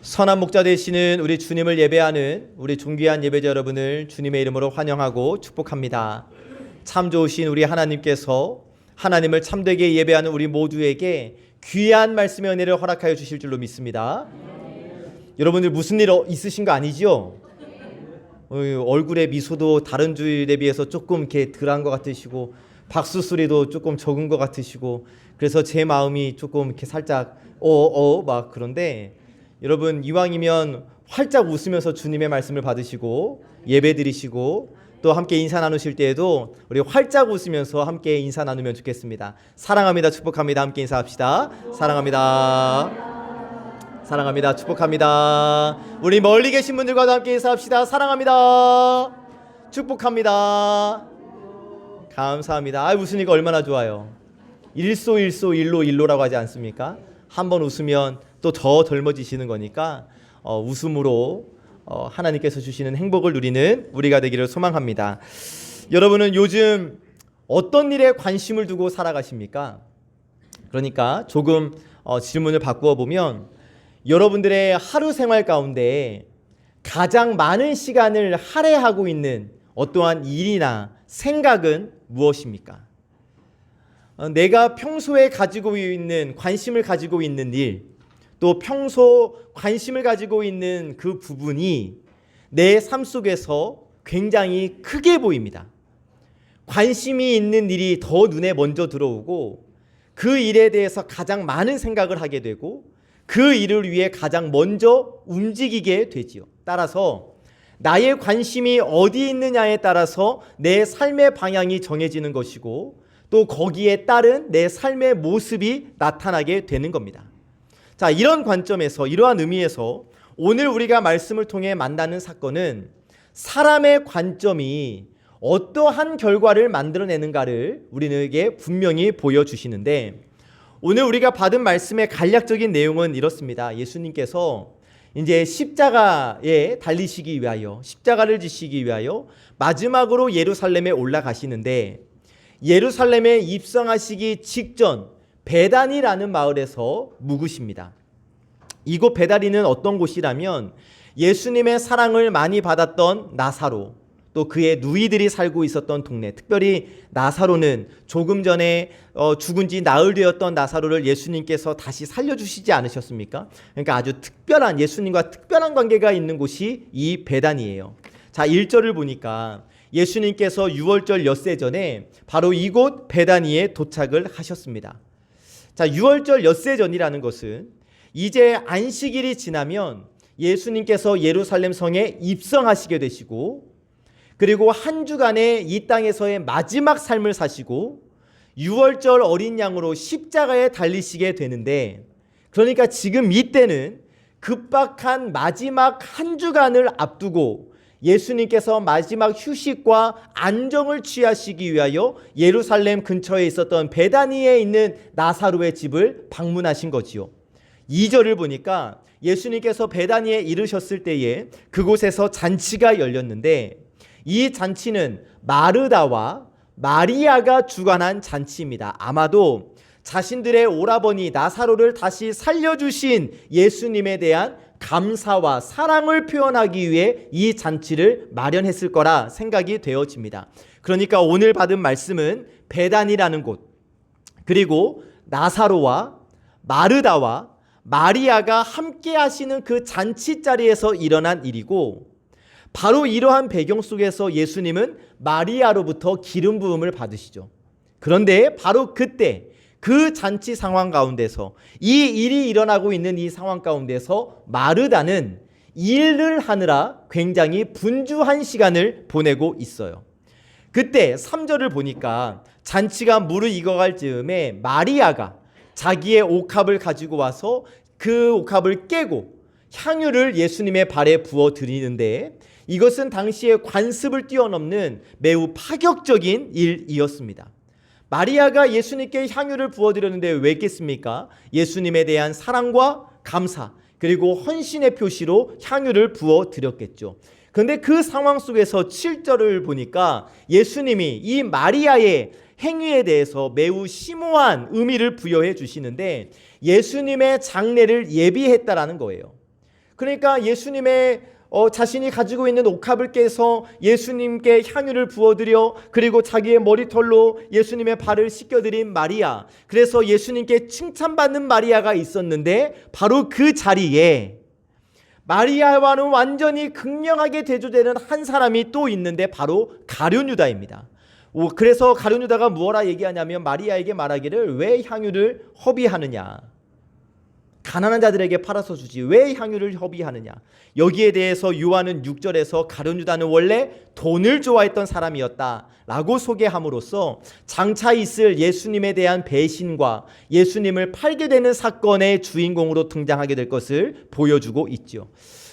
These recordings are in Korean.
선한 목자 되시는 우리 주님을 예배하는 우리 존귀한 예배자 여러분을 주님의 이름으로 환영하고 축복합니다. 참 좋으신 우리 하나님께서 하나님을 참되게 예배하는 우리 모두에게 귀한 말씀의 은혜를 허락하여 주실 줄로 믿습니다. 여러분들 무슨 일 있으신 거 아니죠? 얼굴에 미소도 다른 주일에 비해서 조금 이렇게 덜한 것 같으시고 박수 소리도 조금 적은 것 같으시고 그래서 제 마음이 조금 이렇게 살짝 막 그런데 여러분 이왕이면 활짝 웃으면서 주님의 말씀을 받으시고 예배 드리시고 또 함께 인사 나누실 때에도 우리 활짝 웃으면서 함께 인사 나누면 좋겠습니다. 사랑합니다. 축복합니다. 함께 인사합시다. 사랑합니다. 사랑합니다. 축복합니다. 우리 멀리 계신 분들과도 함께 인사합시다. 사랑합니다. 축복합니다. 감사합니다. 웃으니까 얼마나 좋아요. 일로라고 하지 않습니까? 한번 웃으면 또 더 젊어지시는 거니까 웃음으로 하나님께서 주시는 행복을 누리는 우리가 되기를 소망합니다. 여러분은 요즘 어떤 일에 관심을 두고 살아가십니까? 그러니까 조금 질문을 바꾸어 보면 여러분들의 하루 생활 가운데 가장 많은 시간을 할애하고 있는 어떠한 일이나 생각은 무엇입니까? 내가 평소에 가지고 있는 관심을 가지고 있는 일, 또 평소 관심을 가지고 있는 그 부분이 내 삶 속에서 굉장히 크게 보입니다. 관심이 있는 일이 더 눈에 먼저 들어오고 그 일에 대해서 가장 많은 생각을 하게 되고 그 일을 위해 가장 먼저 움직이게 되지요. 따라서 나의 관심이 어디 있느냐에 따라서 내 삶의 방향이 정해지는 것이고 또 거기에 따른 내 삶의 모습이 나타나게 되는 겁니다. 자, 이런 관점에서 이러한 의미에서 오늘 우리가 말씀을 통해 만나는 사건은 사람의 관점이 어떠한 결과를 만들어내는가를 우리에게 분명히 보여주시는데 오늘 우리가 받은 말씀의 간략적인 내용은 이렇습니다. 예수님께서 이제 십자가에 달리시기 위하여 십자가를 지시기 위하여 마지막으로 예루살렘에 올라가시는데 예루살렘에 입성하시기 직전 베다니라는 마을에서 묵으십니다. 이곳 베다니는 어떤 곳이라면 예수님의 사랑을 많이 받았던 나사로 또 그의 누이들이 살고 있었던 동네, 특별히 나사로는 조금 전에 죽은 지 나흘 되었던 나사로를 예수님께서 다시 살려주시지 않으셨습니까? 그러니까 아주 특별한 예수님과 특별한 관계가 있는 곳이 이 베다니예요. 자, 1절을 보니까 예수님께서 유월절 엿새 전에 바로 이곳 베다니에 도착을 하셨습니다. 자, 유월절 엿새 전이라는 것은 이제 안식일이 지나면 예수님께서 예루살렘 성에 입성하시게 되시고 그리고 한 주간의 이 땅에서의 마지막 삶을 사시고 유월절 어린 양으로 십자가에 달리시게 되는데 그러니까 지금 이때는 급박한 마지막 한 주간을 앞두고 예수님께서 마지막 휴식과 안정을 취하시기 위하여 예루살렘 근처에 있었던 베다니에 있는 나사로의 집을 방문하신 거지요. 2절을 보니까 예수님께서 베다니에 이르셨을 때에 그곳에서 잔치가 열렸는데 이 잔치는 마르다와 마리아가 주관한 잔치입니다. 아마도 자신들의 오라버니 나사로를 다시 살려주신 예수님에 대한 감사와 사랑을 표현하기 위해 이 잔치를 마련했을 거라 생각이 되어집니다. 그러니까 오늘 받은 말씀은 베단이라는 곳 그리고 나사로와 마르다와 마리아가 함께 하시는 그 잔치 자리에서 일어난 일이고 바로 이러한 배경 속에서 예수님은 마리아로부터 기름 부음을 받으시죠. 그런데 바로 그때 그 잔치 상황 가운데서 이 일이 일어나고 있는 이 상황 가운데서 마르다는 일을 하느라 굉장히 분주한 시간을 보내고 있어요. 그때 3절을 보니까 잔치가 무르익어갈 즈음에 마리아가 자기의 옥합을 가지고 와서 그 옥합을 깨고 향유를 예수님의 발에 부어 드리는데 이것은 당시에 관습을 뛰어넘는 매우 파격적인 일이었습니다. 마리아가 예수님께 향유를 부어드렸는데 왜 깼습니까? 예수님에 대한 사랑과 감사 그리고 헌신의 표시로 향유를 부어드렸겠죠. 그런데 그 상황 속에서 7절을 보니까 예수님이 이 마리아의 행위에 대해서 매우 심오한 의미를 부여해 주시는데 예수님의 장례를 예비했다라는 거예요. 그러니까 예수님의 자신이 가지고 있는 옥합을 깨서 예수님께 향유를 부어드려 그리고 자기의 머리털로 예수님의 발을 씻겨드린 마리아, 그래서 예수님께 칭찬받는 마리아가 있었는데 바로 그 자리에 마리아와는 완전히 극명하게 대조되는 한 사람이 또 있는데 바로 가룟 유다입니다. 그래서 가룟 유다가 무엇라 얘기하냐면 마리아에게 말하기를 왜 향유를 허비하느냐, 가난한 자들에게 팔아서 주지 왜 향유를 허비하느냐. 여기에 대해서 요한은 6절에서 가룟 유다는 원래 돈을 좋아했던 사람이었다 라고 소개함으로써 장차 있을 예수님에 대한 배신과 예수님을 팔게 되는 사건의 주인공으로 등장하게 될 것을 보여주고 있죠.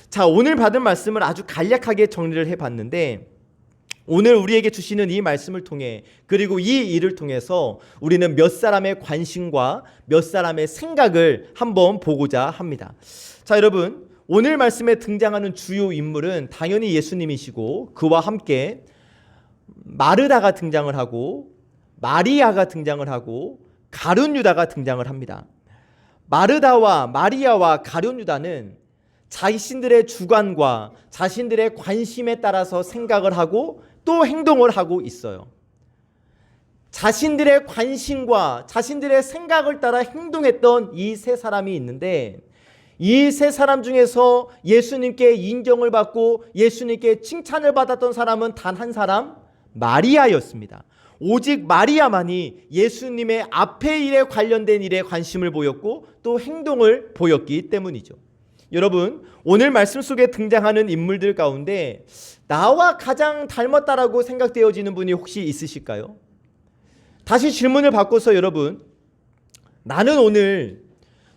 자, 오늘 받은 말씀을 아주 간략하게 정리를 해봤는데 오늘 우리에게 주시는 이 말씀을 통해 그리고 이 일을 통해서 우리는 몇 사람의 관심과 몇 사람의 생각을 한번 보고자 합니다. 자, 여러분, 오늘 말씀에 등장하는 주요 인물은 당연히 예수님이시고 그와 함께 마르다가 등장을 하고 마리아가 등장을 하고 가룟 유다가 등장을 합니다. 마르다와 마리아와 가룟 유다는 자신들의 주관과 자신들의 관심에 따라서 생각을 하고 또 행동을 하고 있어요. 자신들의 관심과 자신들의 생각을 따라 행동했던 이 세 사람이 있는데 이 세 사람 중에서 예수님께 인정을 받고 예수님께 칭찬을 받았던 사람은 단 한 사람, 마리아였습니다. 오직 마리아만이 예수님의 앞의 일에 관련된 일에 관심을 보였고 또 행동을 보였기 때문이죠. 여러분, 오늘 말씀 속에 등장하는 인물들 가운데 나와 가장 닮았다라고 생각되어지는 분이 혹시 있으실까요? 다시 질문을 바꿔서 여러분, 나는 오늘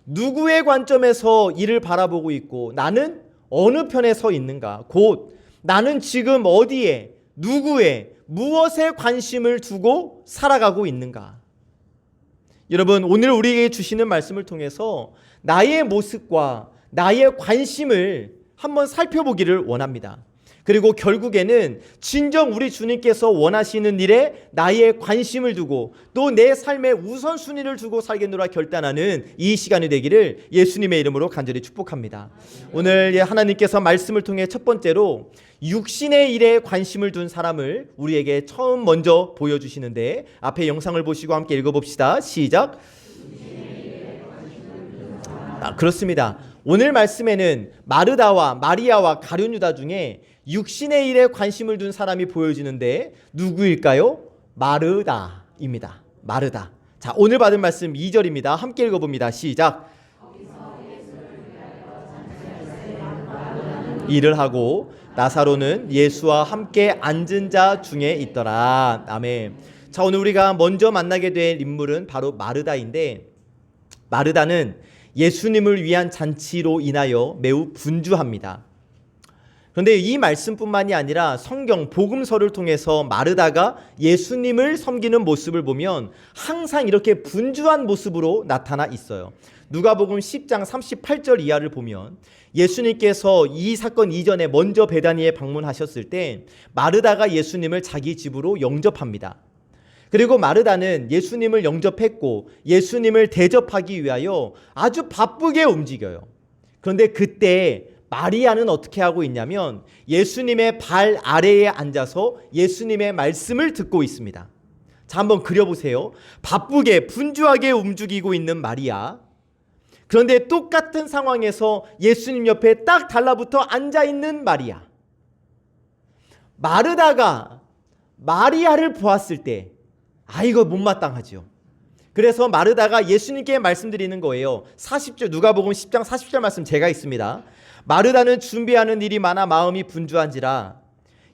누구의 관점에서 이를 바라보고 있고 나는 어느 편에 서 있는가? 곧 나는 지금 어디에 누구의 무엇에 관심을 두고 살아가고 있는가? 여러분, 오늘 우리에게 주시는 말씀을 통해서 나의 모습과 나의 관심을 한번 살펴보기를 원합니다. 그리고 결국에는 진정 우리 주님께서 원하시는 일에 나의 관심을 두고 또 내 삶의 우선순위를 두고 살겠노라 결단하는 이 시간이 되기를 예수님의 이름으로 간절히 축복합니다. 오늘 하나님께서 말씀을 통해 첫 번째로 육신의 일에 관심을 둔 사람을 우리에게 처음 먼저 보여주시는데 앞에 영상을 보시고 함께 읽어봅시다. 시작. 그렇습니다. 오늘 말씀에는 마르다와 마리아와 가룟 유다 중에 육신의 일에 관심을 둔 사람이 보여지는데 누구일까요? 마르다입니다. 마르다. 자, 오늘 받은 말씀 2절입니다. 함께 읽어봅니다. 시작. 일을 하고 나사로는 예수와 함께 앉은 자 중에 있더라. 아멘. 자, 오늘 우리가 먼저 만나게 될 인물은 바로 마르다인데 마르다는 예수님을 위한 잔치로 인하여 매우 분주합니다. 그런데 이 말씀뿐만이 아니라 성경 복음서를 통해서 마르다가 예수님을 섬기는 모습을 보면 항상 이렇게 분주한 모습으로 나타나 있어요. 누가복음 10장 38절 이하를 보면 예수님께서 이 사건 이전에 먼저 베다니에 방문하셨을 때 마르다가 예수님을 자기 집으로 영접합니다. 그리고 마르다는 예수님을 영접했고 예수님을 대접하기 위하여 아주 바쁘게 움직여요. 그런데 그때 마리아는 어떻게 하고 있냐면 예수님의 발 아래에 앉아서 예수님의 말씀을 듣고 있습니다. 자, 한번 그려보세요. 바쁘게 분주하게 움직이고 있는 마리아. 그런데 똑같은 상황에서 예수님 옆에 딱 달라붙어 앉아있는 마리아. 마르다가 마리아를 보았을 때 이거 못마땅하죠. 그래서 마르다가 예수님께 말씀드리는 거예요. 40절 누가복음 10장 40절 말씀 제가 있습니다. 마르다는 준비하는 일이 많아 마음이 분주한지라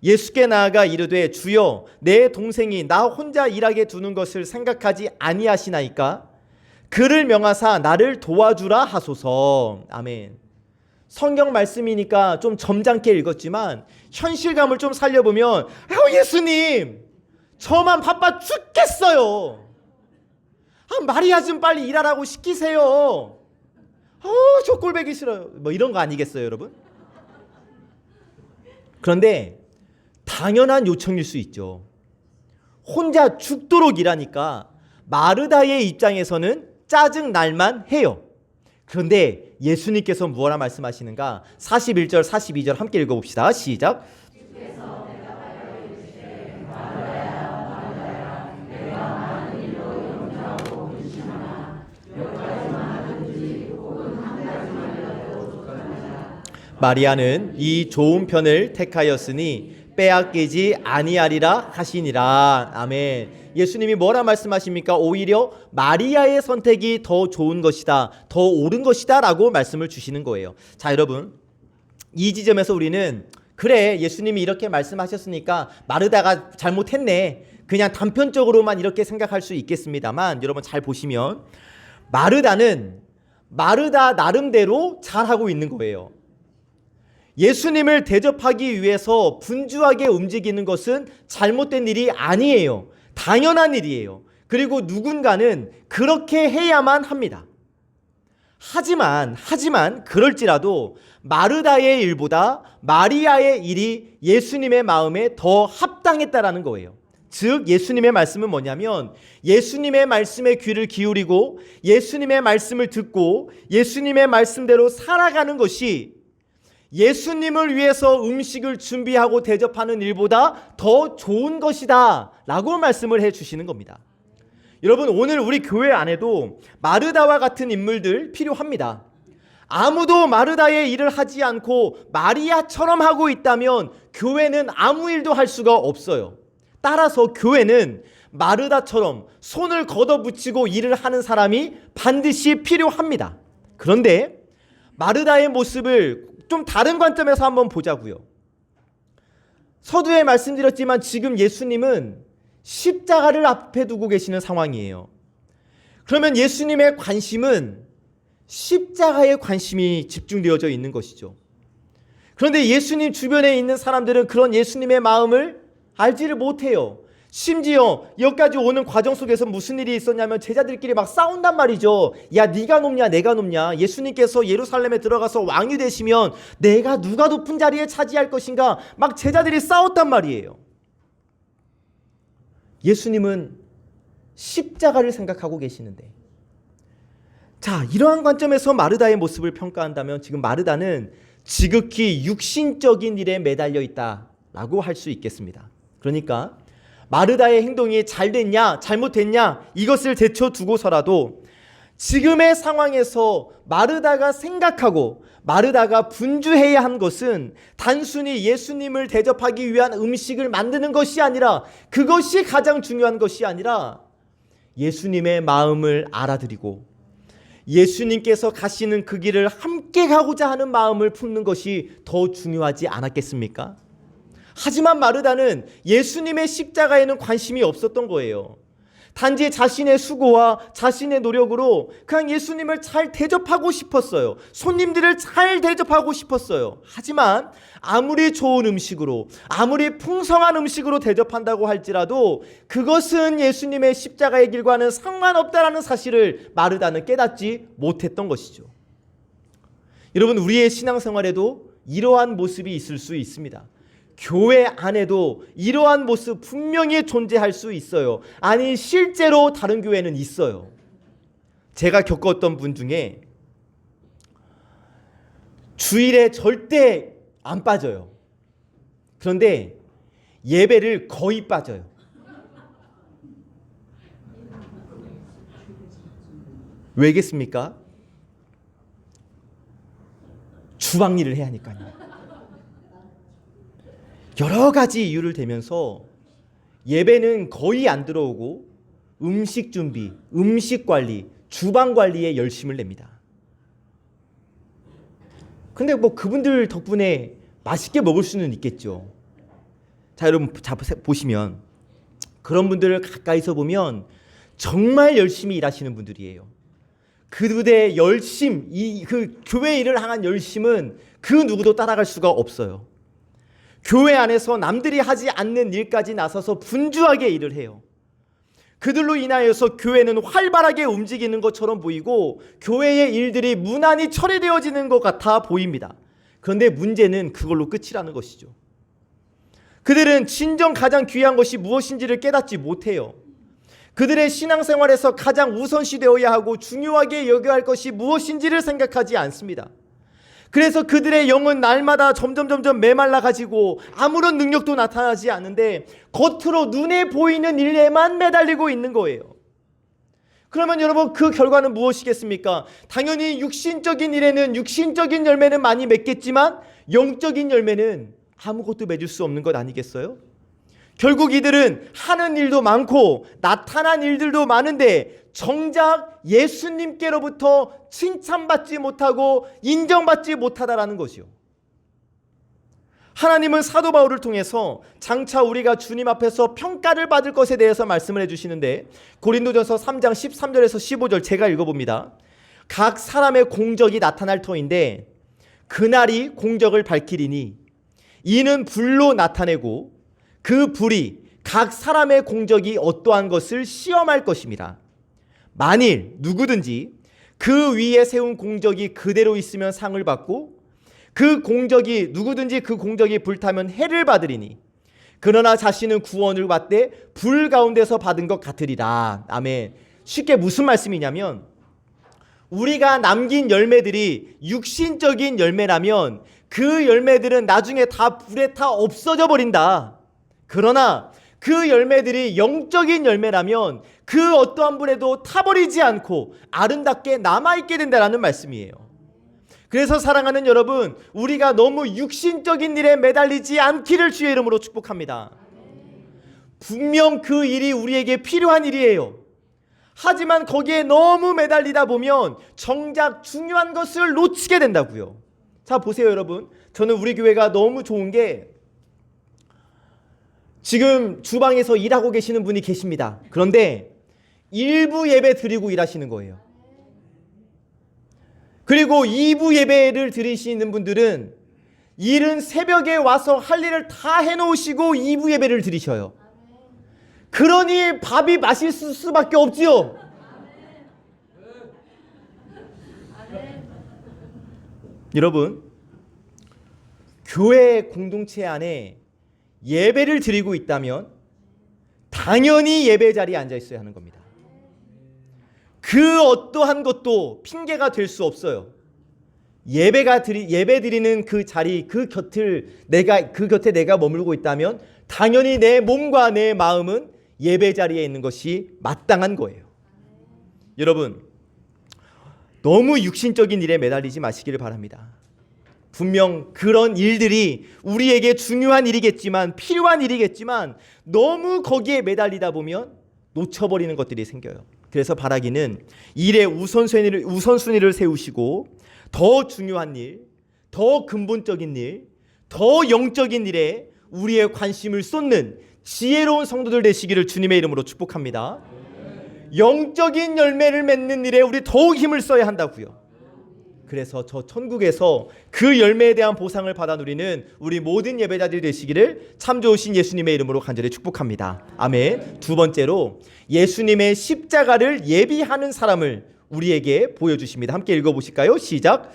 예수께 나아가 이르되 주여 내 동생이 나 혼자 일하게 두는 것을 생각하지 아니하시나이까 그를 명하사 나를 도와주라 하소서. 아멘. 성경 말씀이니까 좀 점잖게 읽었지만 현실감을 좀 살려보면 예수님 저만 바빠 죽겠어요. 마리아 좀 빨리 일하라고 시키세요. 저 꼴보기 싫어요. 뭐 이런 거 아니겠어요, 여러분? 그런데 당연한 요청일 수 있죠. 혼자 죽도록 일하니까 마르다의 입장에서는 짜증 날만 해요. 그런데 예수님께서 무엇라 말씀하시는가? 41절 42절 함께 읽어봅시다. 시작. 마리아는 이 좋은 편을 택하였으니 빼앗기지 아니하리라 하시니라. 아멘. 예수님이 뭐라 말씀하십니까? 오히려 마리아의 선택이 더 좋은 것이다, 더 옳은 것이다 라고 말씀을 주시는 거예요. 자, 여러분, 이 지점에서 우리는 그래, 예수님이 이렇게 말씀하셨으니까 마르다가 잘못했네, 그냥 단편적으로만 이렇게 생각할 수 있겠습니다만, 여러분 잘 보시면 마르다는 마르다 나름대로 잘하고 있는 거예요. 예수님을 대접하기 위해서 분주하게 움직이는 것은 잘못된 일이 아니에요. 당연한 일이에요. 그리고 누군가는 그렇게 해야만 합니다. 하지만 그럴지라도 마르다의 일보다 마리아의 일이 예수님의 마음에 더 합당했다라는 거예요. 즉 예수님의 말씀은 뭐냐면, 예수님의 말씀에 귀를 기울이고 예수님의 말씀을 듣고 예수님의 말씀대로 살아가는 것이 예수님을 위해서 음식을 준비하고 대접하는 일보다 더 좋은 것이다 라고 말씀을 해주시는 겁니다. 여러분, 오늘 우리 교회 안에도 마르다와 같은 인물들 필요합니다. 아무도 마르다의 일을 하지 않고 마리아처럼 하고 있다면 교회는 아무 일도 할 수가 없어요. 따라서 교회는 마르다처럼 손을 걷어붙이고 일을 하는 사람이 반드시 필요합니다. 그런데 마르다의 모습을 좀 다른 관점에서 한번 보자고요. 서두에 말씀드렸지만 지금 예수님은 십자가를 앞에 두고 계시는 상황이에요. 그러면 예수님의 관심은 십자가에 관심이 집중되어져 있는 것이죠. 그런데 예수님 주변에 있는 사람들은 그런 예수님의 마음을 알지를 못해요. 심지어 여기까지 오는 과정 속에서 무슨 일이 있었냐면 제자들끼리 막 싸운단 말이죠. 야, 네가 높냐 내가 높냐, 예수님께서 예루살렘에 들어가서 왕이 되시면 내가 누가 높은 자리에 차지할 것인가, 막 제자들이 싸웠단 말이에요. 예수님은 십자가를 생각하고 계시는데, 자, 이러한 관점에서 마르다의 모습을 평가한다면 지금 마르다는 지극히 육신적인 일에 매달려 있다라고 할 수 있겠습니다. 그러니까 마르다의 행동이 잘 됐냐 잘못됐냐 이것을 제쳐두고서라도 지금의 상황에서 마르다가 생각하고 마르다가 분주해야 한 것은 단순히 예수님을 대접하기 위한 음식을 만드는 것이 아니라, 그것이 가장 중요한 것이 아니라 예수님의 마음을 알아들이고 예수님께서 가시는 그 길을 함께 가고자 하는 마음을 품는 것이 더 중요하지 않았겠습니까? 하지만 마르다는 예수님의 십자가에는 관심이 없었던 거예요. 단지 자신의 수고와 자신의 노력으로 그냥 예수님을 잘 대접하고 싶었어요. 손님들을 잘 대접하고 싶었어요. 하지만 아무리 좋은 음식으로, 아무리 풍성한 음식으로 대접한다고 할지라도 그것은 예수님의 십자가의 길과는 상관없다라는 사실을 마르다는 깨닫지 못했던 것이죠. 여러분, 우리의 신앙생활에도 이러한 모습이 있을 수 있습니다. 교회 안에도 이러한 모습 분명히 존재할 수 있어요. 아니, 실제로 다른 교회는 있어요. 제가 겪었던 분 중에 주일에 절대 안 빠져요. 그런데 예배를 거의 빠져요. 왜겠습니까? 주방 일을 해야 하니까요. 여러 가지 이유를 대면서 예배는 거의 안 들어오고 음식 준비, 음식 관리, 주방 관리에 열심을 냅니다. 근데 뭐 그분들 덕분에 맛있게 먹을 수는 있겠죠. 자, 여러분 보시면 그런 분들을 가까이서 보면 정말 열심히 일하시는 분들이에요. 그들의 열심, 그 교회 일을 향한 열심은 그 누구도 따라갈 수가 없어요. 교회 안에서 남들이 하지 않는 일까지 나서서 분주하게 일을 해요. 그들로 인하여서 교회는 활발하게 움직이는 것처럼 보이고 교회의 일들이 무난히 처리되어지는 것 같아 보입니다. 그런데 문제는 그걸로 끝이라는 것이죠. 그들은 진정 가장 귀한 것이 무엇인지를 깨닫지 못해요. 그들의 신앙생활에서 가장 우선시 되어야 하고 중요하게 여겨야 할 것이 무엇인지를 생각하지 않습니다. 그래서 그들의 영은 날마다 점점 메말라 가지고 아무런 능력도 나타나지 않는데 겉으로 눈에 보이는 일에만 매달리고 있는 거예요. 그러면 여러분, 그 결과는 무엇이겠습니까? 당연히 육신적인 일에는 육신적인 열매는 많이 맺겠지만 영적인 열매는 아무것도 맺을 수 없는 것 아니겠어요? 결국 이들은 하는 일도 많고 나타난 일들도 많은데 정작 예수님께로부터 칭찬받지 못하고 인정받지 못하다라는 것이요. 하나님은 사도 바울을 통해서 장차 우리가 주님 앞에서 평가를 받을 것에 대해서 말씀을 해주시는데, 고린도전서 3장 13절에서 15절 제가 읽어봅니다. 각 사람의 공적이 나타날 터인데 그날이 공적을 밝히리니 이는 불로 나타내고 그 불이 각 사람의 공적이 어떠한 것을 시험할 것입니다. 만일 누구든지 그 위에 세운 공적이 그대로 있으면 상을 받고 누구든지 그 공적이 불타면 해를 받으리니 그러나 자신은 구원을 받되 불 가운데서 받은 것 같으리라. 아멘. 쉽게 무슨 말씀이냐면, 우리가 남긴 열매들이 육신적인 열매라면 그 열매들은 나중에 다 불에 타 없어져 버린다. 그러나 그 열매들이 영적인 열매라면 그 어떠한 불에도 타버리지 않고 아름답게 남아있게 된다는 말씀이에요. 그래서 사랑하는 여러분, 우리가 너무 육신적인 일에 매달리지 않기를 주의 이름으로 축복합니다. 분명 그 일이 우리에게 필요한 일이에요. 하지만 거기에 너무 매달리다 보면 정작 중요한 것을 놓치게 된다고요. 자, 보세요 여러분. 저는 우리 교회가 너무 좋은 게, 지금 주방에서 일하고 계시는 분이 계십니다. 그런데 일부 예배 드리고 일하시는 거예요. 그리고 2부 예배를 드리시는 분들은 이른 새벽에 와서 할 일을 다 해놓으시고 2부 예배를 드리셔요. 그러니 밥이 맛있을 수밖에 없지요. 여러분, 교회 공동체 안에 예배를 드리고 있다면 당연히 예배 자리에 앉아 있어야 하는 겁니다. 그 어떠한 것도 핑계가 될 수 없어요. 예배 드리는 그 자리, 그 곁에 내가 머물고 있다면 당연히 내 몸과 내 마음은 예배 자리에 있는 것이 마땅한 거예요. 여러분, 너무 육신적인 일에 매달리지 마시기를 바랍니다. 분명 그런 일들이 우리에게 중요한 일이겠지만, 필요한 일이겠지만 너무 거기에 매달리다 보면 놓쳐버리는 것들이 생겨요. 그래서 바라기는 일의 우선순위를 세우시고 더 중요한 일, 더 근본적인 일, 더 영적인 일에 우리의 관심을 쏟는 지혜로운 성도들 되시기를 주님의 이름으로 축복합니다. 영적인 열매를 맺는 일에 우리 더욱 힘을 써야 한다고요. 그래서 저 천국에서 그 열매에 대한 보상을 받아 누리는 우리 모든 예배자들이 되시기를 참 좋으신 예수님의 이름으로 간절히 축복합니다. 아멘. 두 번째로, 예수님의 십자가를 예비하는 사람을 우리에게 보여주십니다. 함께 읽어보실까요? 시작.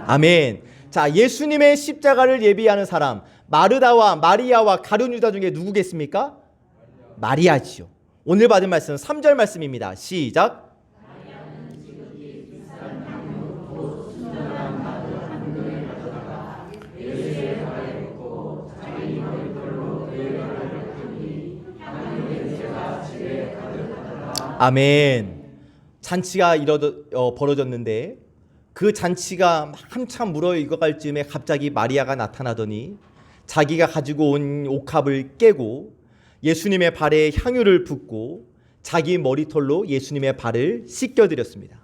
아멘. 자, 예수님의 십자가를 예비하는 사람, 마르다와 마리아와 가룟 유다 중에 누구겠습니까? 마리아지요. 오늘 받은 말씀은 3절 말씀입니다. 시작. 아멘. 잔치가 벌어졌는데 그 잔치가 한참 무르익어갈 즈음에 갑자기 마리아가 나타나더니 자기가 가지고 온 옥합을 깨고 예수님의 발에 향유를 붓고 자기 머리털로 예수님의 발을 씻겨드렸습니다.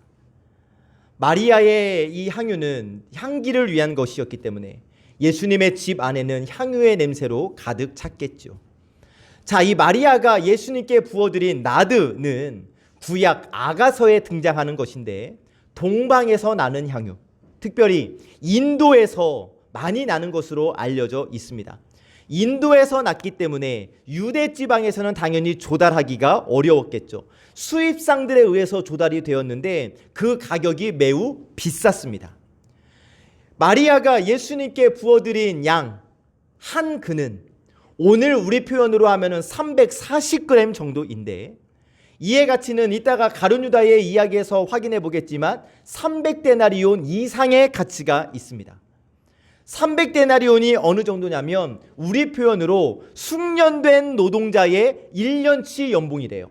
마리아의 이 향유는 향기를 위한 것이었기 때문에 예수님의 집 안에는 향유의 냄새로 가득 찼겠죠. 자, 이 마리아가 예수님께 부어드린 나드는 구약 아가서에 등장하는 것인데 동방에서 나는 향유, 특별히 인도에서 많이 나는 것으로 알려져 있습니다. 인도에서 났기 때문에 유대 지방에서는 당연히 조달하기가 어려웠겠죠. 수입상들에 의해서 조달이 되었는데 그 가격이 매우 비쌌습니다. 마리아가 예수님께 부어드린 양 한 그는 오늘 우리 표현으로 하면은 340g 정도인데, 이해 가치는 이따가 가룟유다의 이야기에서 확인해 보겠지만 300데나리온 이상의 가치가 있습니다. 300데나리온이 어느 정도냐면 우리 표현으로 숙련된 노동자의 1년치 연봉이래요.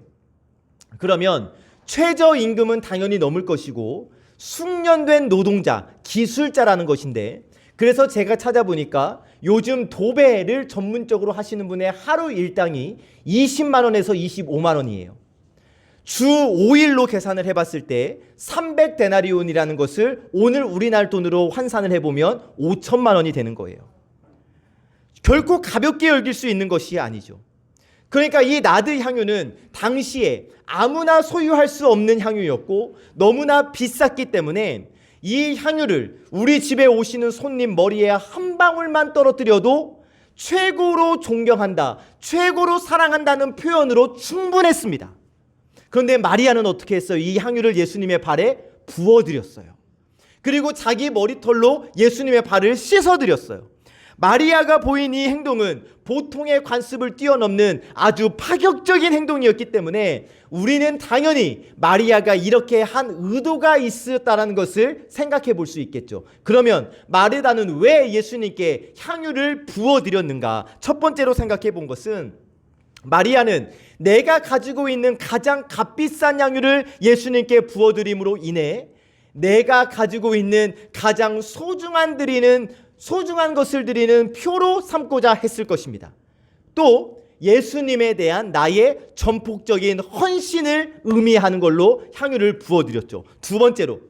그러면 최저임금은 당연히 넘을 것이고 숙련된 노동자, 기술자라는 것인데, 그래서 제가 찾아보니까 요즘 도배를 전문적으로 하시는 분의 하루 일당이 20만 원에서 25만 원이에요. 주 5일로 계산을 해봤을 때 300데나리온이라는 것을 오늘 우리나라 돈으로 환산을 해보면 5천만 원이 되는 거예요. 결코 가볍게 여길 수 있는 것이 아니죠. 그러니까 이 나드 향유는 당시에 아무나 소유할 수 없는 향유였고 너무나 비쌌기 때문에 이 향유를 우리 집에 오시는 손님 머리에 한 방울만 떨어뜨려도 최고로 존경한다, 최고로 사랑한다는 표현으로 충분했습니다. 그런데 마리아는 어떻게 했어요? 이 향유를 예수님의 발에 부어드렸어요. 그리고 자기 머리털로 예수님의 발을 씻어드렸어요. 마리아가 보인 이 행동은 보통의 관습을 뛰어넘는 아주 파격적인 행동이었기 때문에 우리는 당연히 마리아가 이렇게 한 의도가 있었다는 것을 생각해 볼 수 있겠죠. 그러면 마르다는 왜 예수님께 향유를 부어드렸는가? 첫 번째로 생각해 본 것은 마리아는 내가 가지고 있는 가장 값비싼 향유를 예수님께 부어드림으로 인해 내가 가지고 있는 가장 소중한 것을 드리는 표로 삼고자 했을 것입니다. 또 예수님에 대한 나의 전폭적인 헌신을 의미하는 걸로 향유를 부어드렸죠. 두 번째로,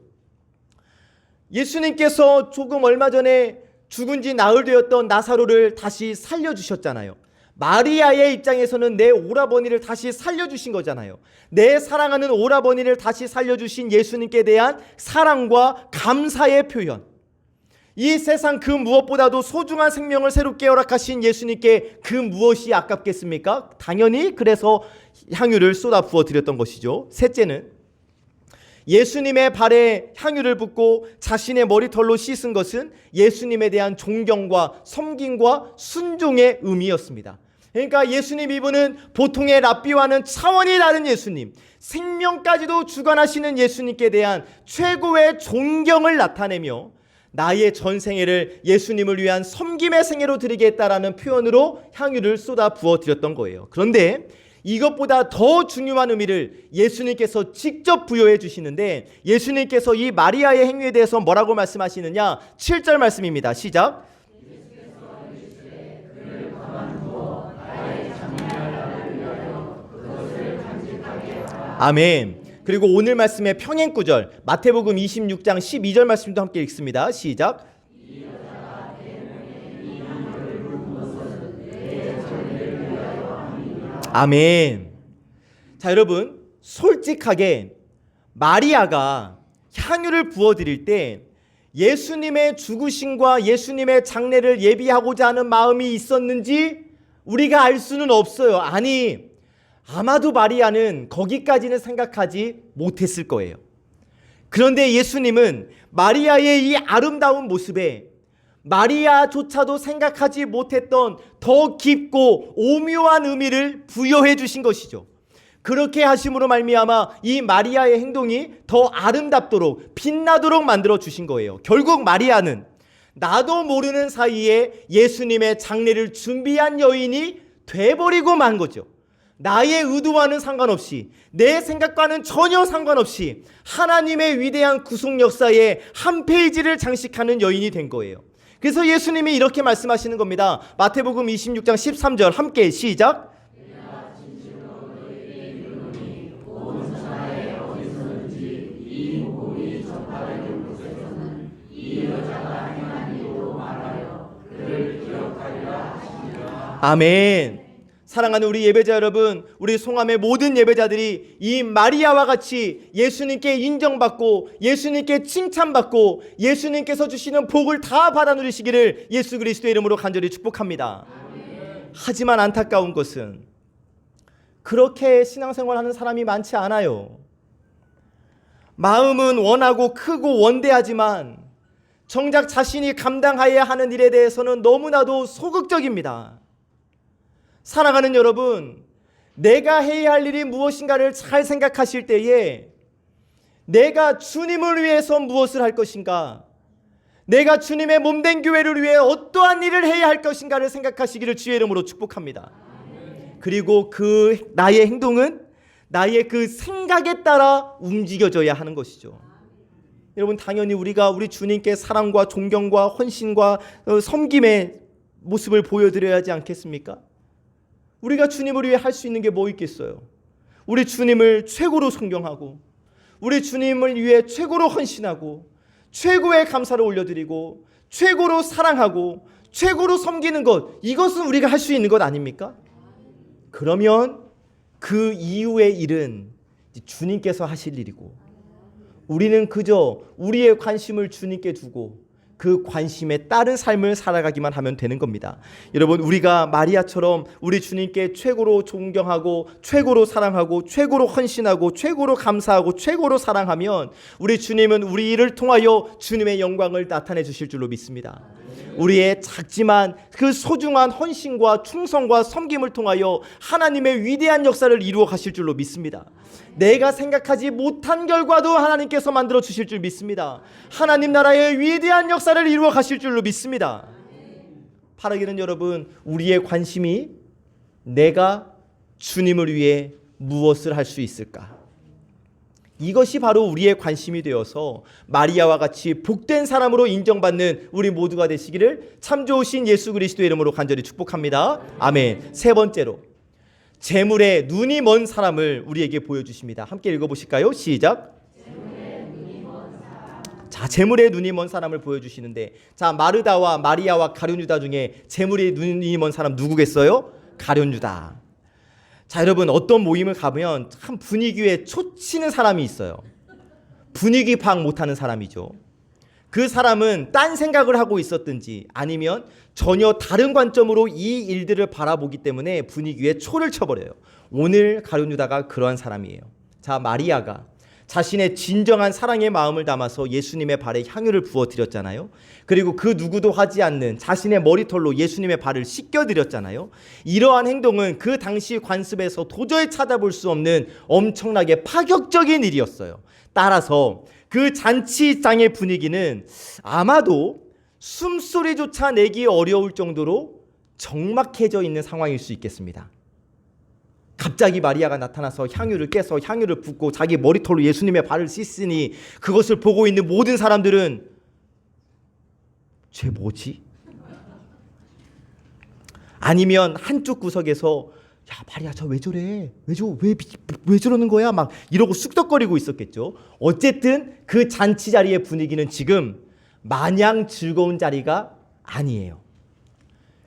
예수님께서 조금 얼마 전에 죽은 지 나흘 되었던 나사로를 다시 살려주셨잖아요. 마리아의 입장에서는 내 오라버니를 다시 살려주신 거잖아요. 내 사랑하는 오라버니를 다시 살려주신 예수님께 대한 사랑과 감사의 표현. 이 세상 그 무엇보다도 소중한 생명을 새롭게 허락하신 예수님께 그 무엇이 아깝겠습니까? 당연히 그래서 향유를 쏟아 부어 드렸던 것이죠. 셋째는 예수님의 발에 향유를 붓고 자신의 머리털로 씻은 것은 예수님에 대한 존경과 섬김과 순종의 의미였습니다. 그러니까 예수님 이분은 보통의 랍비와는 차원이 다른 예수님, 생명까지도 주관하시는 예수님께 대한 최고의 존경을 나타내며 나의 전생애를 예수님을 위한 섬김의 생애로 드리겠다라는 표현으로 향유를 쏟아 부어드렸던 거예요. 그런데 이것보다 더 중요한 의미를 예수님께서 직접 부여해 주시는데, 예수님께서 이 마리아의 행위에 대해서 뭐라고 말씀하시느냐? 7절 말씀입니다. 시작. 아멘. 그리고 오늘 말씀의 평행 구절 마태복음 26장 12절 말씀도 함께 읽습니다. 시작. 아멘. 자, 여러분, 솔직하게 마리아가 향유를 부어드릴 때 예수님의 죽으심과 예수님의 장례를 예비하고자 하는 마음이 있었는지 우리가 알 수는 없어요. 아니, 아마도 마리아는 거기까지는 생각하지 못했을 거예요. 그런데 예수님은 마리아의 이 아름다운 모습에 마리아조차도 생각하지 못했던 더 깊고 오묘한 의미를 부여해 주신 것이죠. 그렇게 하심으로 말미암아 이 마리아의 행동이 더 아름답도록 빛나도록 만들어 주신 거예요. 결국 마리아는 나도 모르는 사이에 예수님의 장례를 준비한 여인이 돼버리고 만 거죠. 나의 의도와는 상관없이, 내 생각과는 전혀 상관없이 하나님의 위대한 구속 역사의 한 페이지를 장식하는 여인이 된 거예요. 그래서 예수님이 이렇게 말씀하시는 겁니다. 마태복음 26장 13절 함께 시작. 아멘. 사랑하는 우리 예배자 여러분, 우리 송암의 모든 예배자들이 이 마리아와 같이 예수님께 인정받고 예수님께 칭찬받고 예수님께서 주시는 복을 다 받아 누리시기를 예수 그리스도의 이름으로 간절히 축복합니다. 아멘. 하지만 안타까운 것은 그렇게 신앙생활하는 사람이 많지 않아요. 마음은 원하고 크고 원대하지만 정작 자신이 감당해야 하는 일에 대해서는 너무나도 소극적입니다. 살아가는 여러분, 내가 해야 할 일이 무엇인가를 잘 생각하실 때에 내가 주님을 위해서 무엇을 할 것인가, 내가 주님의 몸된 교회를 위해 어떠한 일을 해야 할 것인가를 생각하시기를 주의 이름으로 축복합니다. 그리고 그 나의 행동은 나의 그 생각에 따라 움직여져야 하는 것이죠. 여러분, 당연히 우리가 우리 주님께 사랑과 존경과 헌신과 섬김의 모습을 보여드려야 하지 않겠습니까? 우리가 주님을 위해 할 수 있는 게 뭐 있겠어요? 우리 주님을 최고로 존경하고, 우리 주님을 위해 최고로 헌신하고, 최고의 감사를 올려드리고, 최고로 사랑하고, 최고로 섬기는 것, 이것은 우리가 할 수 있는 것 아닙니까? 그러면 그 이후의 일은 주님께서 하실 일이고, 우리는 그저 우리의 관심을 주님께 두고 그 관심에 따른 삶을 살아가기만 하면 되는 겁니다. 여러분, 우리가 마리아처럼 우리 주님께 최고로 존경하고, 최고로 사랑하고, 최고로 헌신하고, 최고로 감사하고, 최고로 사랑하면 우리 주님은 우리 일을 통하여 주님의 영광을 나타내 주실 줄로 믿습니다. 우리의 작지만 그 소중한 헌신과 충성과 섬김을 통하여 하나님의 위대한 역사를 이루어 가실 줄로 믿습니다. 내가 생각하지 못한 결과도 하나님께서 만들어 주실 줄 믿습니다. 하나님 나라의 위대한 역사를 이루어 가실 줄로 믿습니다. 바라기는 여러분, 우리의 관심이 내가 주님을 위해 무엇을 할 수 있을까? 이것이 바로 우리의 관심이 되어서 마리아와 같이 복된 사람으로 인정받는 우리 모두가 되시기를 참 좋으신 예수 그리스도의 이름으로 간절히 축복합니다. 아멘. 세 번째로, 재물에 눈이 먼 사람을 우리에게 보여주십니다. 함께 읽어보실까요? 시작. 자, 재물에 눈이 먼 사람을 보여주시는데, 자, 마르다와 마리아와 가룟 유다 중에 재물에 눈이 먼 사람 누구겠어요? 가룟 유다. 자, 여러분, 어떤 모임을 가면 참 분위기에 초치는 사람이 있어요. 분위기 파악 못하는 사람이죠. 그 사람은 딴 생각을 하고 있었든지 아니면 전혀 다른 관점으로 이 일들을 바라보기 때문에 분위기에 초를 쳐버려요. 오늘 가룟 유다가 그러한 사람이에요. 자, 마리아가 자신의 진정한 사랑의 마음을 담아서 예수님의 발에 향유를 부어드렸잖아요. 그리고 그 누구도 하지 않는 자신의 머리털로 예수님의 발을 씻겨드렸잖아요. 이러한 행동은 그 당시 관습에서 도저히 찾아볼 수 없는 엄청나게 파격적인 일이었어요. 따라서 그 잔치장의 분위기는 아마도 숨소리조차 내기 어려울 정도로 적막해져 있는 상황일 수 있겠습니다. 갑자기 마리아가 나타나서 향유를 깨서 향유를 붓고 자기 머리털로 예수님의 발을 씻으니 그것을 보고 있는 모든 사람들은 쟤 뭐지? 아니면 한쪽 구석에서 야, 마리아 저 왜 저래? 왜 저러는 거야? 막 이러고 쑥덕거리고 있었겠죠. 어쨌든 그 잔치 자리의 분위기는 지금 마냥 즐거운 자리가 아니에요.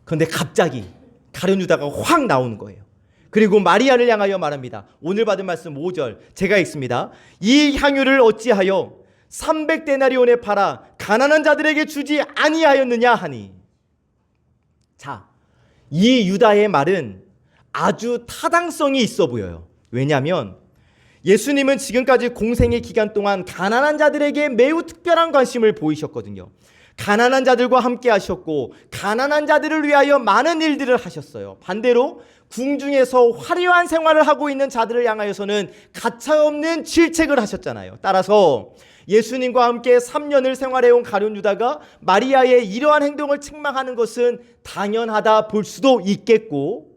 그런데 갑자기 가룟 유다가 확 나오는 거예요. 그리고 마리아를 향하여 말합니다. 오늘 받은 말씀 5절 제가 읽습니다. 이 향유를 어찌하여 300데나리온에 팔아 가난한 자들에게 주지 아니하였느냐 하니. 자, 이 유다의 말은 아주 타당성이 있어 보여요. 왜냐하면 예수님은 지금까지 공생의 기간 동안 가난한 자들에게 매우 특별한 관심을 보이셨거든요. 가난한 자들과 함께 하셨고 가난한 자들을 위하여 많은 일들을 하셨어요. 반대로 궁중에서 화려한 생활을 하고 있는 자들을 향하여서는 가차없는 질책을 하셨잖아요. 따라서 예수님과 함께 3년을 생활해온 가룟 유다가 마리아의 이러한 행동을 책망하는 것은 당연하다 볼 수도 있겠고,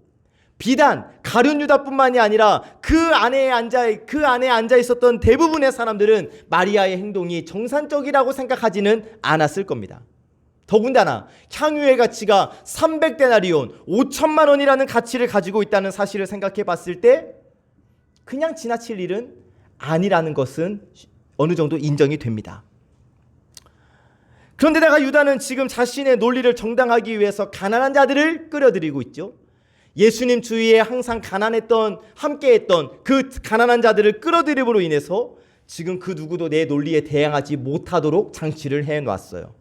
비단 가룟 유다뿐만이 아니라 그 안에 앉아 있었던 대부분의 사람들은 마리아의 행동이 정상적이라고 생각하지는 않았을 겁니다. 더군다나 향유의 가치가 300데나리온, 5천만 원이라는 가치를 가지고 있다는 사실을 생각해 봤을 때 그냥 지나칠 일은 아니라는 것은 어느 정도 인정이 됩니다. 그런데다가 유다는 지금 자신의 논리를 정당하기 위해서 가난한 자들을 끌어들이고 있죠. 예수님 주위에 항상 함께했던 그 가난한 자들을 끌어들임으로 인해서 지금 그 누구도 내 논리에 대항하지 못하도록 장치를 해놨어요.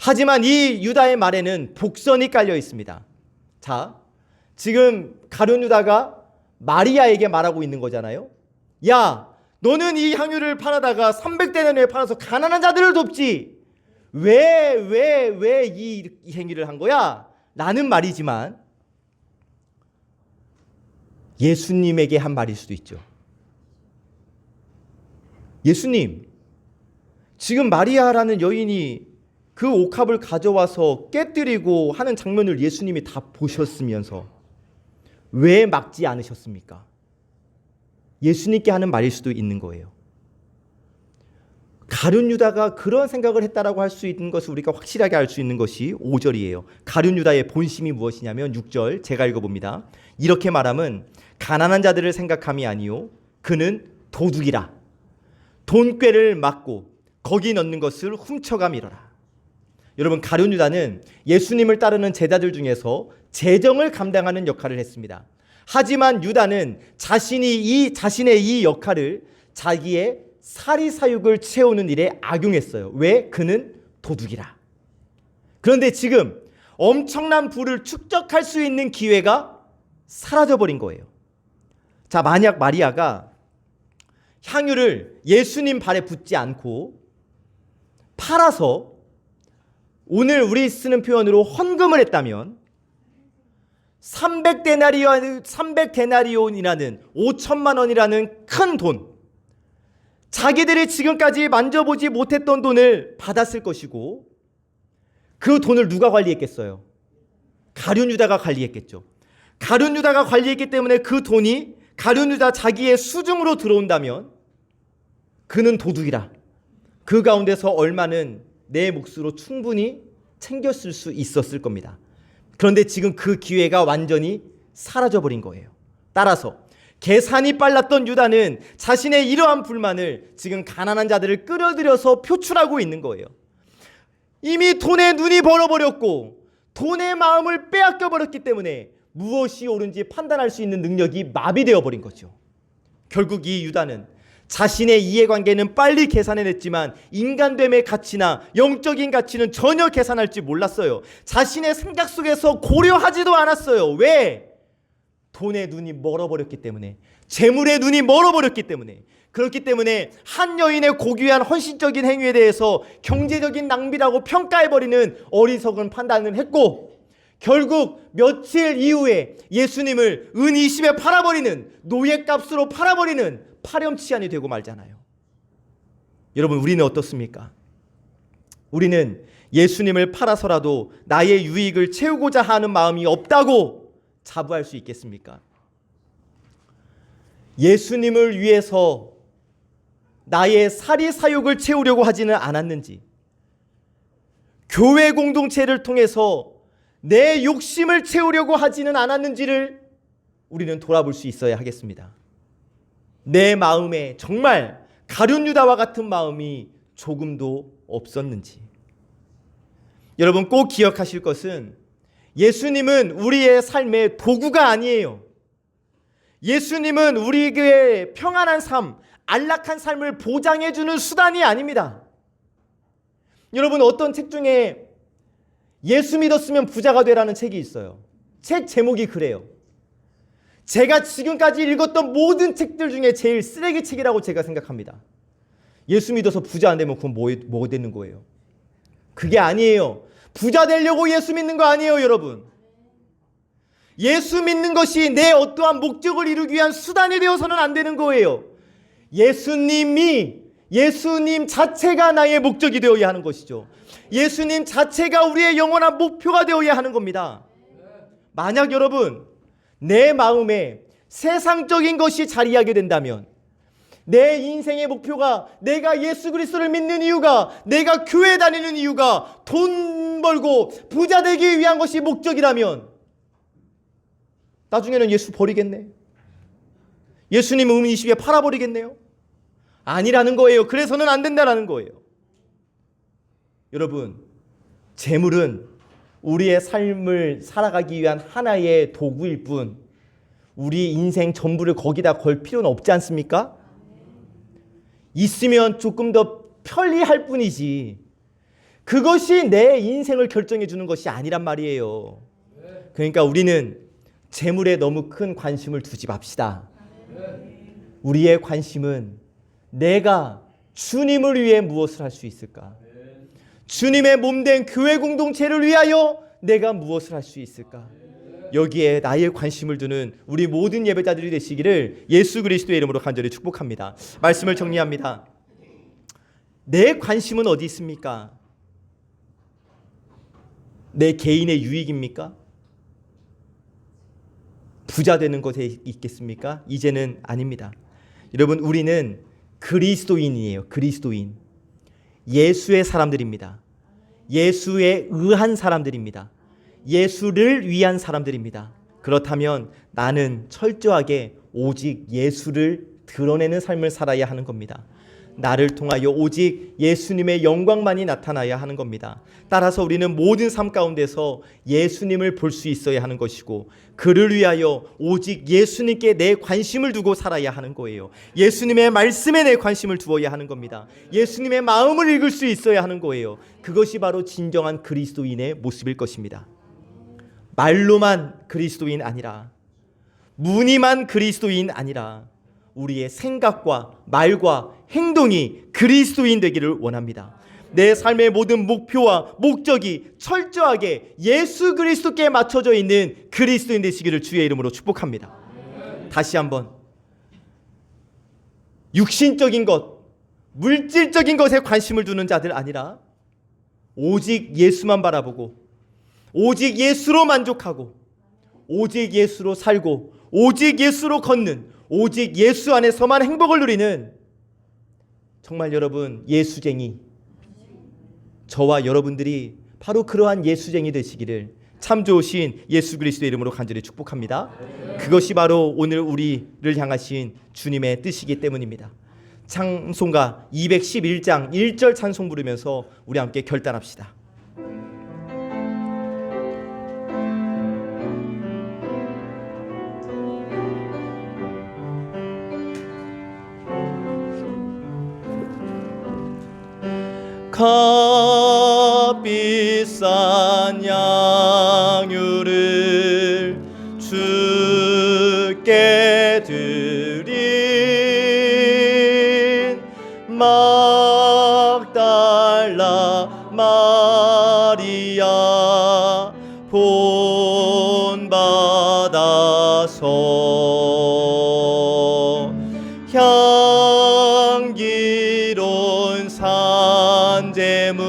하지만 이 유다의 말에는 복선이 깔려 있습니다. 자, 지금 가룟 유다가 마리아에게 말하고 있는 거잖아요. 야, 너는 이 향유를 팔아다가 300데나리온에 팔아서 가난한 자들을 돕지. 왜 이 행위를 한 거야? 라는 말이지만, 예수님에게 한 말일 수도 있죠. 예수님, 지금 마리아라는 여인이 그 옥합을 가져와서 깨뜨리고 하는 장면을 예수님이 다 보셨으면서 왜 막지 않으셨습니까? 예수님께 하는 말일 수도 있는 거예요. 가룟 유다가 그런 생각을 했다라고 할 수 있는 것을 우리가 확실하게 알 수 있는 것이 5절이에요. 가룟 유다의 본심이 무엇이냐면 6절 제가 읽어봅니다. 이렇게 말함은 가난한 자들을 생각함이 아니요 그는 도둑이라. 돈꾀를 막고 거기 넣는 것을 훔쳐가밀어라. 여러분, 가룟 유다는 예수님을 따르는 제자들 중에서 재정을 감당하는 역할을 했습니다. 하지만 유다는 자신의 이 역할을 자기의 사리사욕을 채우는 일에 악용했어요. 왜? 그는 도둑이라. 그런데 지금 엄청난 부를 축적할 수 있는 기회가 사라져버린 거예요. 자, 만약 마리아가 향유를 예수님 발에 붓지 않고 팔아서 오늘 우리 쓰는 표현으로 헌금을 했다면 300데나리온이라는 5천만 원이라는 큰 돈, 자기들이 지금까지 만져보지 못했던 돈을 받았을 것이고 그 돈을 누가 관리했겠어요? 가룟 유다가 관리했겠죠. 가룟 유다가 관리했기 때문에 그 돈이 가룟 유다 자기의 수중으로 들어온다면 그는 도둑이라. 그 가운데서 얼마는 내 몫으로 충분히 챙겼을 수 있었을 겁니다. 그런데 지금 그 기회가 완전히 사라져버린 거예요. 따라서 계산이 빨랐던 유다는 자신의 이러한 불만을 지금 가난한 자들을 끌어들여서 표출하고 있는 거예요. 이미 돈에 눈이 벌어버렸고 돈의 마음을 빼앗겨버렸기 때문에 무엇이 옳은지 판단할 수 있는 능력이 마비되어 버린 거죠. 결국 이 유다는 자신의 이해관계는 빨리 계산해냈지만 인간됨의 가치나 영적인 가치는 전혀 계산할 줄 몰랐어요. 자신의 생각 속에서 고려하지도 않았어요. 왜? 돈의 눈이 멀어버렸기 때문에, 재물의 눈이 멀어버렸기 때문에. 그렇기 때문에 한 여인의 고귀한 헌신적인 행위에 대해서 경제적인 낭비라고 평가해버리는 어리석은 판단을 했고, 결국 며칠 이후에 예수님을 은 20에 팔아버리는, 노예값으로 팔아버리는 파렴치한이 되고 말잖아요. 여러분, 우리는 어떻습니까? 우리는 예수님을 팔아서라도 나의 유익을 채우고자 하는 마음이 없다고 자부할 수 있겠습니까? 예수님을 위해서 나의 사리사욕을 채우려고 하지는 않았는지, 교회 공동체를 통해서 내 욕심을 채우려고 하지는 않았는지를 우리는 돌아볼 수 있어야 하겠습니다. 내 마음에 정말 가룟 유다와 같은 마음이 조금도 없었는지. 여러분, 꼭 기억하실 것은 예수님은 우리의 삶의 도구가 아니에요. 예수님은 우리에게 평안한 삶, 안락한 삶을 보장해주는 수단이 아닙니다. 여러분, 어떤 책 중에 예수 믿었으면 부자가 되라는 책이 있어요. 책 제목이 그래요. 제가 지금까지 읽었던 모든 책들 중에 제일 쓰레기 책이라고 제가 생각합니다. 예수 믿어서 부자 안 되면 그건 뭐 되는 거예요? 그게 아니에요. 부자 되려고 예수 믿는 거 아니에요, 여러분. 예수 믿는 것이 내 어떠한 목적을 이루기 위한 수단이 되어서는 안 되는 거예요. 예수님 자체가 나의 목적이 되어야 하는 것이죠. 예수님 자체가 우리의 영원한 목표가 되어야 하는 겁니다. 만약 여러분, 내 마음에 세상적인 것이 자리하게 된다면, 내 인생의 목표가 내가 예수 그리스도를 믿는 이유가, 내가 교회 다니는 이유가 돈 벌고 부자 되기 위한 것이 목적이라면 나중에는 예수 버리겠네. 예수님 은 20에 팔아버리겠네요. 아니라는 거예요. 그래서는 안 된다라는 거예요. 여러분, 재물은 우리의 삶을 살아가기 위한 하나의 도구일 뿐 우리 인생 전부를 거기다 걸 필요는 없지 않습니까? 있으면 조금 더 편리할 뿐이지 그것이 내 인생을 결정해 주는 것이 아니란 말이에요. 그러니까 우리는 재물에 너무 큰 관심을 두지 맙시다. 우리의 관심은 내가 주님을 위해 무엇을 할 수 있을까? 주님의 몸된 교회 공동체를 위하여 내가 무엇을 할 수 있을까? 여기에 나의 관심을 두는 우리 모든 예배자들이 되시기를 예수 그리스도의 이름으로 간절히 축복합니다. 말씀을 정리합니다. 내 관심은 어디 있습니까? 내 개인의 유익입니까? 부자 되는 것에 있겠습니까? 이제는 아닙니다. 여러분, 우리는 그리스도인이에요. 그리스도인. 예수의 사람들입니다. 예수에 의한 사람들입니다. 예수를 위한 사람들입니다. 그렇다면 나는 철저하게 오직 예수를 드러내는 삶을 살아야 하는 겁니다. 나를 통하여 오직 예수님의 영광만이 나타나야 하는 겁니다. 따라서 우리는 모든 삶 가운데서 예수님을 볼 수 있어야 하는 것이고, 그를 위하여 오직 예수님께 내 관심을 두고 살아야 하는 거예요. 예수님의 말씀에 내 관심을 두어야 하는 겁니다. 예수님의 마음을 읽을 수 있어야 하는 거예요. 그것이 바로 진정한 그리스도인의 모습일 것입니다. 말로만 그리스도인 아니라, 무늬만 그리스도인 아니라 우리의 생각과 말과 행동이 그리스도인 되기를 원합니다. 내 삶의 모든 목표와 목적이 철저하게 예수 그리스도께 맞춰져 있는 그리스도인 되시기를 주의 이름으로 축복합니다. 다시 한번, 육신적인 것, 물질적인 것에 관심을 두는 자들 아니라 오직 예수만 바라보고 오직 예수로 만족하고 오직 예수로 살고 오직 예수로 걷는, 오직 예수 안에서만 행복을 누리는, 정말 여러분 예수쟁이, 저와 여러분들이 바로 그러한 예수쟁이 되시기를 참 좋으신 예수 그리스도의 이름으로 간절히 축복합니다. 그것이 바로 오늘 우리를 향하신 주님의 뜻이기 때문입니다. 찬송가 211장 1절 찬송 부르면서 우리 함께 결단합시다. 값비싼 양유를 주께 드린 막달라 마리아 본받아서 향기로운 산재물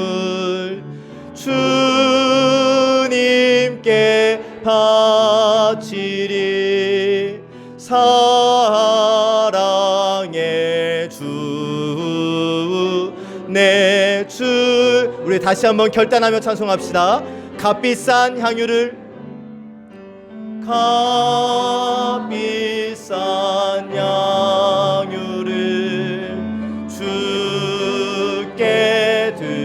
주님께 바치리. 사랑의 주, 내 주. 우리 다시 한번 결단하며 찬송합시다. 값비싼 향유를, 값비싼 향유를 주께 드린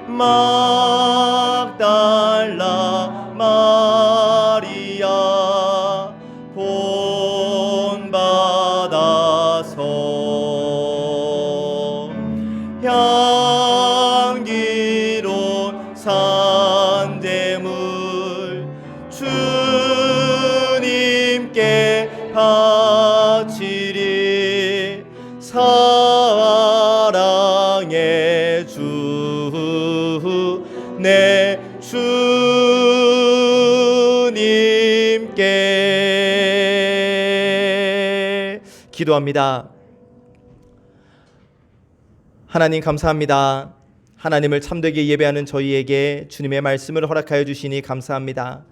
막달라 마리아 본받아서 향기로운 산재물 주님께 바치리. 사랑의 주, 내 주님께. 기도합니다. 하나님 감사합니다. 하나님을 참되게 예배하는 저희에게 주님의 말씀을 허락하여 주시니 감사합니다.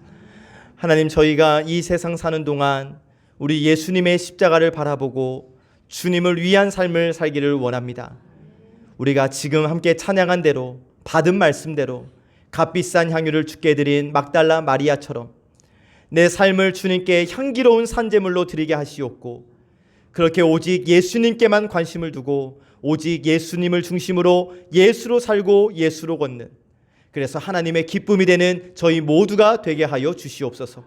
하나님, 저희가 이 세상 사는 동안 우리 예수님의 십자가를 바라보고 주님을 위한 삶을 살기를 원합니다. 우리가 지금 함께 찬양한 대로, 받은 말씀대로 값비싼 향유를 주께 드린 막달라 마리아처럼 내 삶을 주님께 향기로운 산제물로 드리게 하시옵고, 그렇게 오직 예수님께만 관심을 두고 오직 예수님을 중심으로 예수로 살고 예수로 걷는, 그래서 하나님의 기쁨이 되는 저희 모두가 되게 하여 주시옵소서.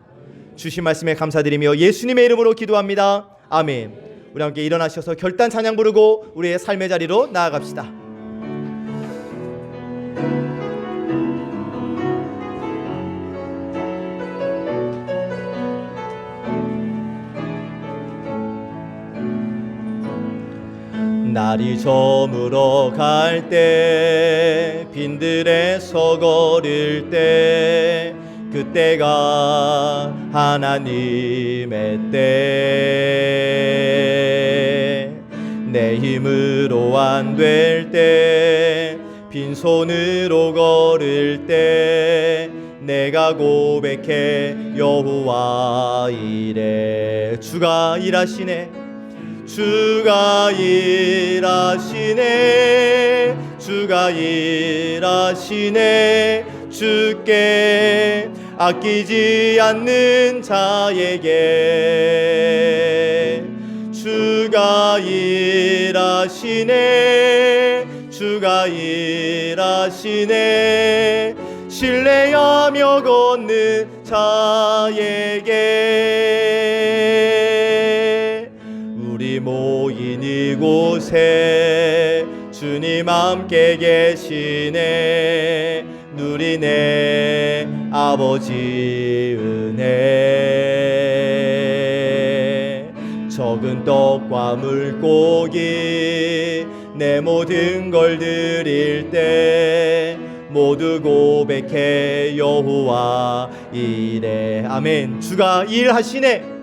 주신 말씀에 감사드리며 예수님의 이름으로 기도합니다. 아멘. 우리 함께 일어나셔서 결단 찬양 부르고 우리의 삶의 자리로 나아갑시다. 날이 저물어 갈 때 빈들에서 걸을 때 그때가 하나님의 때 내 힘으로 안 될 때 빈손으로 걸을 때 내가 고백해 여호와 이래 주가 일하시네 주가 일하시네 주가 일하시네 주께 아끼지 않는 자에게 주가 일하시네 주가 일하시네 신뢰하며 걷는 자에게 우리 모인 이곳에 주님 함께 계시네 누리네 아버지 은혜 적은 떡과 물고기 내 모든 걸 드릴 때 모두 고백해 여호와 이래 아멘 주가 일하시네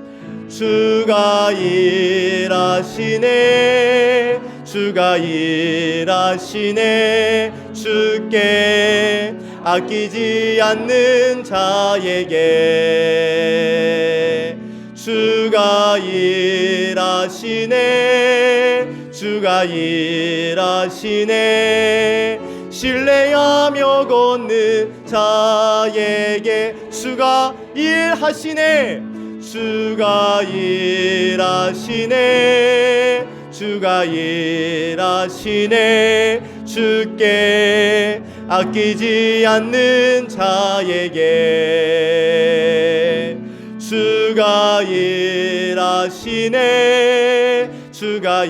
주가 일하시네 주가 일하시네 주께 아끼지 않는 자에게 주가 일하시네 주가 일하시네 신뢰하며 걷는 자에게 주가 일하시네 주가 일하시네 주가 일하시네 주께 아끼지 않는 자에게 주가 일하시네 주가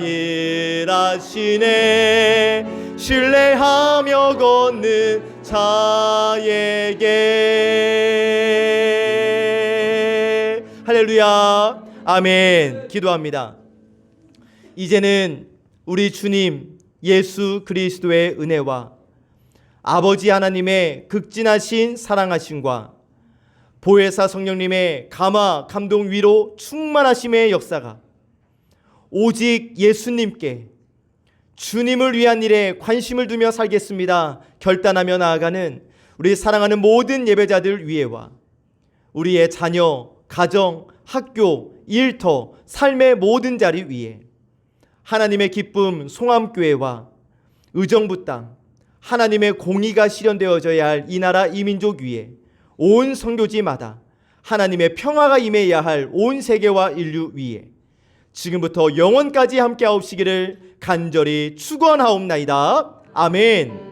일하시네 신뢰하며 걷는 자에게 할렐루야 아멘 기도합니다. 이제는 우리 주님 예수 그리스도의 은혜와 아버지 하나님의 극진하신 사랑하심과 보혜사 성령님의 감화 감동 위로 충만하심의 역사가 오직 예수님께 주님을 위한 일에 관심을 두며 살겠습니다 결단하며 나아가는 우리 사랑하는 모든 예배자들 위에와 우리의 자녀, 가정, 학교, 일터, 삶의 모든 자리 위에 하나님의 기쁨 송암교회와 의정부 땅 하나님의 공의가 실현되어져야 할 이 나라 이 민족 위에 온 선교지마다 하나님의 평화가 임해야 할 온 세계와 인류 위에 지금부터 영원까지 함께 하옵시기를 간절히 축원하옵나이다. 아멘.